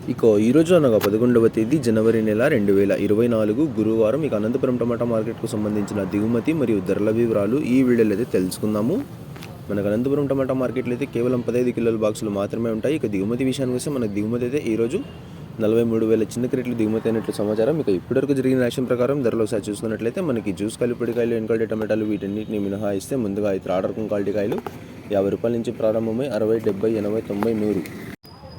ఈరోజు అనగా 11వ తేదీ జనవరి నెల 2024 గురువారం అనంతపురం టమాటా మార్కెట్కు సంబంధించిన దిగుమతి మరియు ధరల వివరాలు ఈ వీడియోలో అయితే తెలుసుకుందాము. మనకు అనంతపురం టమాటా మార్కెట్లో అయితే కేవలం 15 కిలోల బాక్సులు మాత్రమే ఉంటాయి. దిగుమతి విషయానికి వస్తే మనకు దిగుమతి అయితే ఈరోజు 43,000 చిన్న క్రేట్లు దిగుమతి అయినట్లు సమాచారం. ఇప్పటివరకు జరిగిన యాక్షన్ ప్రకారం ధరలు ఒకసారి చూసుకున్నట్లయితే మనకి జ్యూస్ కాయలు, పొడికాయలు, ఎన్క్వాలిటీ టమాటాలు వీటన్నిటిని మినహాయిస్తే ముందుగా అయితే ఆర్డర్ క్వాలిటీ కాయలు 50 రూపాయల నుంచి ప్రారంభమై 60, 70, 80, 90,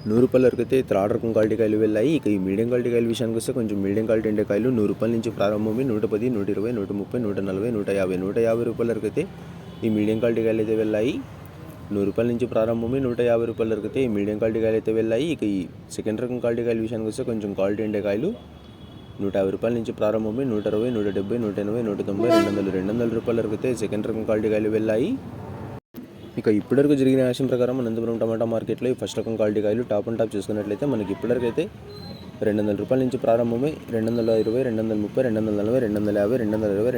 100 రూపాయల వరకు అయితే ఆర్డర్ క్వాలిటీ కాయలు వెళ్ళాయి. ఈ మీడియం క్వాలిటీ కాయల విషయానికి వస్తే కొంచెం మీడియం క్వాలిటీ ఉండే కాయలు 100 రూపాయల నుంచి ప్రారంభమై 110, 120, 130, 140, 150 రూపాయల వరకు అయితే ఈ మీడియం క్వాలిటీ కాయలు అయితే వెళ్ళాయి. 100 రూపాయల నుంచి ప్రారంభమై 150 రూపాయల వరకు అయితే ఈ మీడియం క్వాలిటీ కాయలు అయితే వెళ్ళాయి. ఈ సెకండ్ రకం క్వాలిటీ కాయల విషయానికి వస్తే కొంచెం క్వాలిటీ ఉండే కాయలు 150 రూపాయల నుంచి ప్రారంభమై 160, 170, 180, 190, 200 రూపాయల వరకు అయితే సెకండ్ రకం క్వాలిటీ కాయలు వెళ్ళాయి. ఇప్పటివరకు జరిగిన యాక్షన్ ప్రకారం అనంతపురం టమాటా మార్కెట్లో ఈ ఫస్ట్ రకం క్వాలిటీ కాయలు టాప్ అండ్ టాప్ చూసుకున్నట్లయితే మనకి ఇప్పటివరకు అయితే 200 రూపాయల నుంచి ప్రారంభమై 220, 230, 240, 250,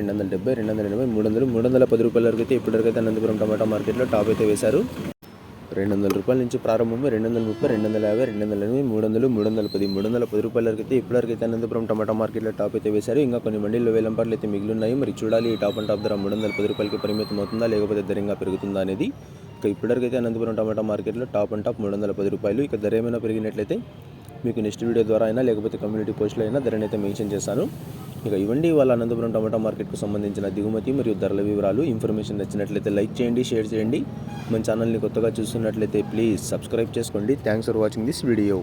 260, 270, 280, 300, 310 రూపాయల వరకు అయితే ఇప్పటివరకు అయితే అనంతపురం టమాటా మార్కెట్లో టాప్ అయితే వేశారు. 200 రూపాయల నుంచి ప్రారంభమై 230, 250, 280, 300, 310, 310 రూపాయల వరకు అయితే ఇప్పటివరకు అయితే అనంతపురం టమాటా మార్కెట్లో టాప్ అయితే వేశారు. ఇంకా కొన్ని మండీల్లో వేలంపాట్లు అయితే మిగిలిన్నాయి. మరి చూడాలి ఈ టాప్ అండ్ టాప్ ధర 310 రూపాయలకి పరిమితం అవుతుందా లేకపోతే ధర ఇంకా పెరుగుతుందా అనేది. ఇప్పటివరకు అయితే అనంతపురం టమాటా మార్కెట్లో టాప్ అండ్ టాప్ 310 రూపాయలు. ధర ఏమైనా పెరిగినట్లయితే మీకు నెక్స్ట్ వీడియో ద్వారా అయినా లేకపోతే కమ్యూనిటీ పోస్ట్లో అయినా ధరని అయితే మెన్షన్ చేస్తాను. ఇవ్వండి వాళ్ళ అనంతపురం టమాటా మార్కెట్కు సంబంధించిన దిగుమతి మరియు ధరల వివరాలు. ఇన్ఫర్మేషన్ నచ్చినట్లయితే లైక్ చేయండి, షేర్ చేయండి. మన ఛానల్ని కొత్తగా చూస్తున్నట్లయితే ప్లీజ్ సబ్స్క్రైబ్ చేసుకోండి. Thanks for watching this video.